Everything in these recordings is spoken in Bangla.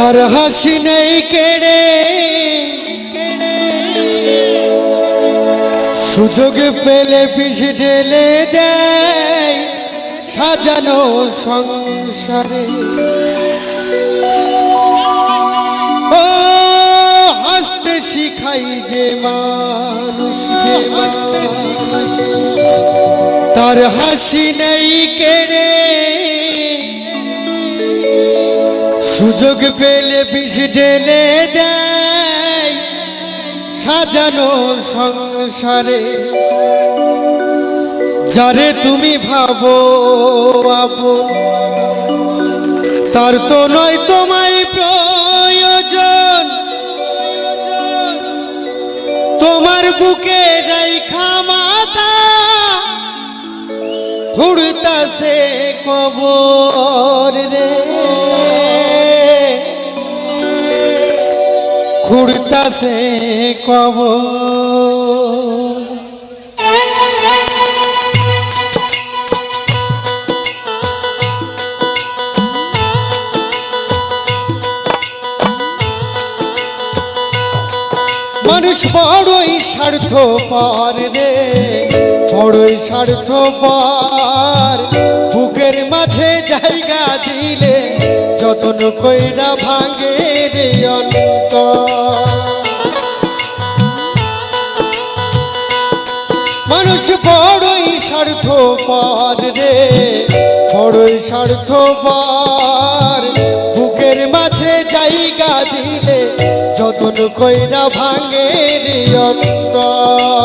তার হাসি নেই কেড়ে সুযোগ পেলে পিছ ঢেলে দেয় সাজানো সংসারে। ও হাসতে শিখাই যে মানুষ, তার হাসি নেই কেড়ে সুযোগ পেলে পিছ ঢেলে দেয় সাজানো সংসারে। যারে তুমি ভাবো আপন তার তো নয় তোমায় প্রয়োজন। তোমার বুকে রাইখা মাথা ঘুরতাছে কবর রে, ঘুরতাছে কবর। মানুষ বড়ই স্বার্থপর রে, বড়ই স্বার্থপর। বুকের মাঝে জায়গা দিলে যতন কইরা ভাঙে রে অন্তর। মানুষ বড়ই স্বার্থপর রে, বড়ই স্বার্থপর। বুকের মাঝে জায়গা দিলে যতন কইরা ভাঙে রে অন্তর।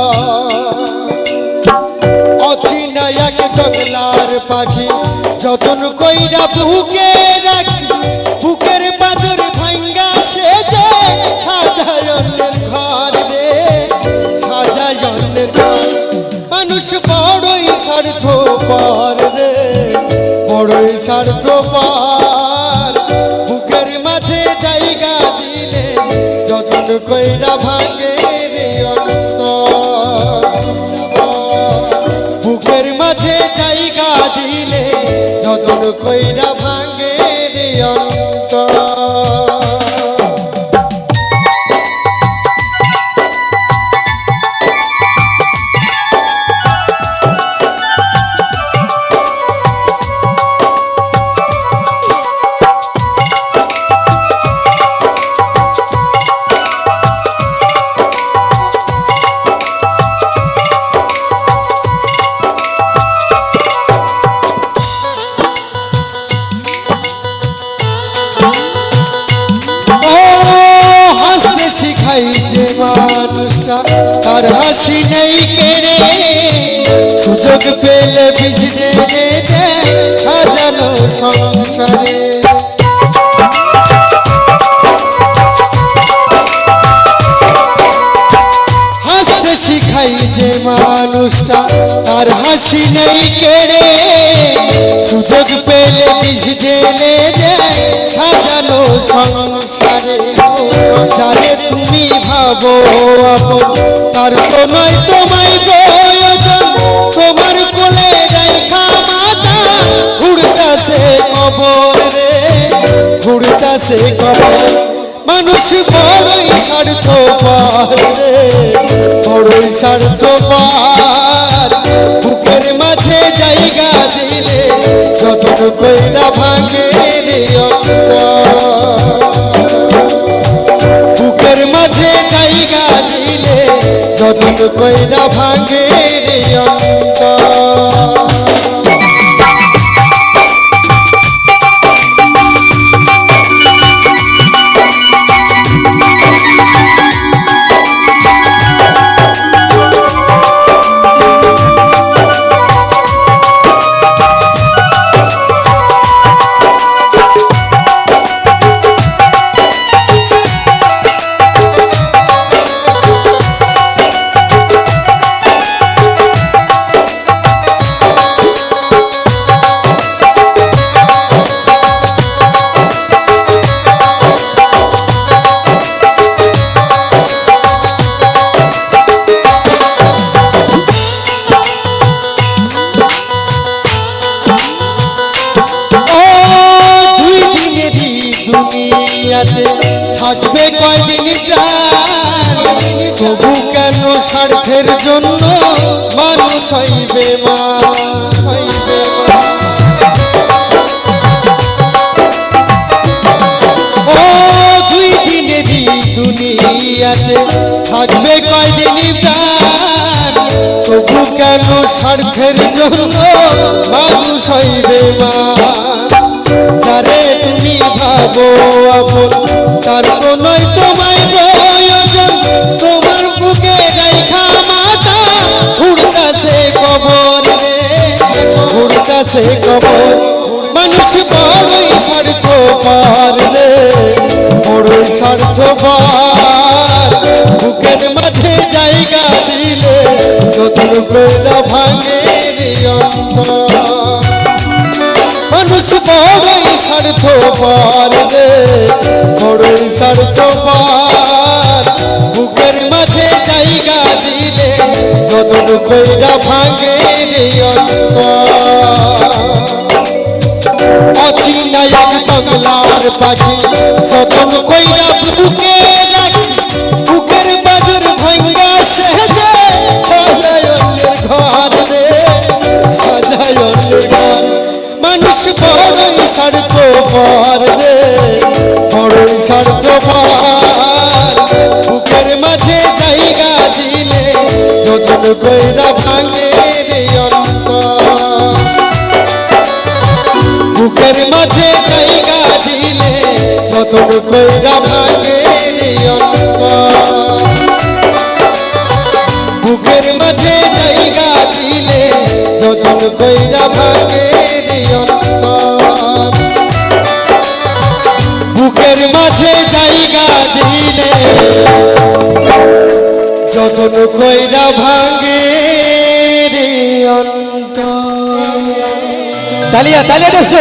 অচিনা এক জঙ্গলার পাখি যতন কইরা বুকে রাখি, বুকের পাঁজর ভাঙ্গা সেজে সাজায় অন্যের ঘর রে, সাজায় অন্যের ঘর। মানুষ বড়ই স্বার্থপর রে, বড়ই স্বার্থপর। বুকের মাঝে জায়গা দিলে যতন কইরা ভাঙে রে অন্তর। বুকের মাঝে জায়গা দিলে যতন কইরা ভাঙে রে অন্তর। শিখাই যে মানুষটা তার হাসি নেই কেড়ে সুযোগ পেলে বিষ ঢেলে দেয় সাজানো সংসারে। হাসতে শিখাই যে মানুষটা তার হাসি নেই কেড়ে সুযোগ পেলে বিষ ঢেলে দেয় সাজানো সংসারে। যারে তুমি ভাবো আপন তার তো নয় তোমায় প্রয়োজন। তোমার কোলে রাইখা মাথা ঘুরতাছে কবর রে, ঘুরতাছে কবর। মানুষ বড়ই স্বার্থপর রে, বড়ই স্বার্থপর। বুকের মাঝে জায়গা দিলে যতন কইরা ভাঙে রে অন্তর। বুকের মাঝে জায়গা দিলে যতন কইরা ভাঙে রে অন্তর। দুনিয়াতে থাকবে কয়দিন প্রাণ তবু কেন স্বার্থের জন্য মানুষ হইবে ও দুই দিনেরই দুনিয়াতে থাকবে কয়দিন প্রাণ তবু কেন স্বার্থের জন্য মানুষ হইবে তারে তুমি ভাবো আপন তার কোনই তোমায় প্রয়োজন তোমার বুকে রাইখা মাথা উড়তাছে কবর রে উড়তাছে কবর মানুষ বড়ই স্বার্থপর রে বড়ই স্বার্থপর বুকের মাঝে জায়গা দিলে নতুন প্রেরণা ভাঙে অন্তর মানুষ বড়ই স্বার্থপর রে বড়ই স্বার্থপর বুকের মাঝে জায়গা দিলে নতুন কইরা ভাঙে অচিনায় জঙ্গলার পাখি যতন কইরা বুকে রাখি বুকের বাজার ভাঙ্গা সাজায় ঘর রে সাজায় ঘর মানুষ বড়ই স্বার্থপর রে বড়ই স্বার্থপর বুকের মাঝে জায়গা দিলে নতুন কইরা ভাঙে অন্তর বুকের মাঝে জায়গা দিলে নতুন কইরা ভাঙে অন্তর বুকের মাঝে জায়গা দিলে নতুন কইরা ভাঙে অন্তর বুকের মাঝে জায়গা দিলে নতুন কইরা ভাঙে অন্তর তালিয়া তালিয়া দোস্ত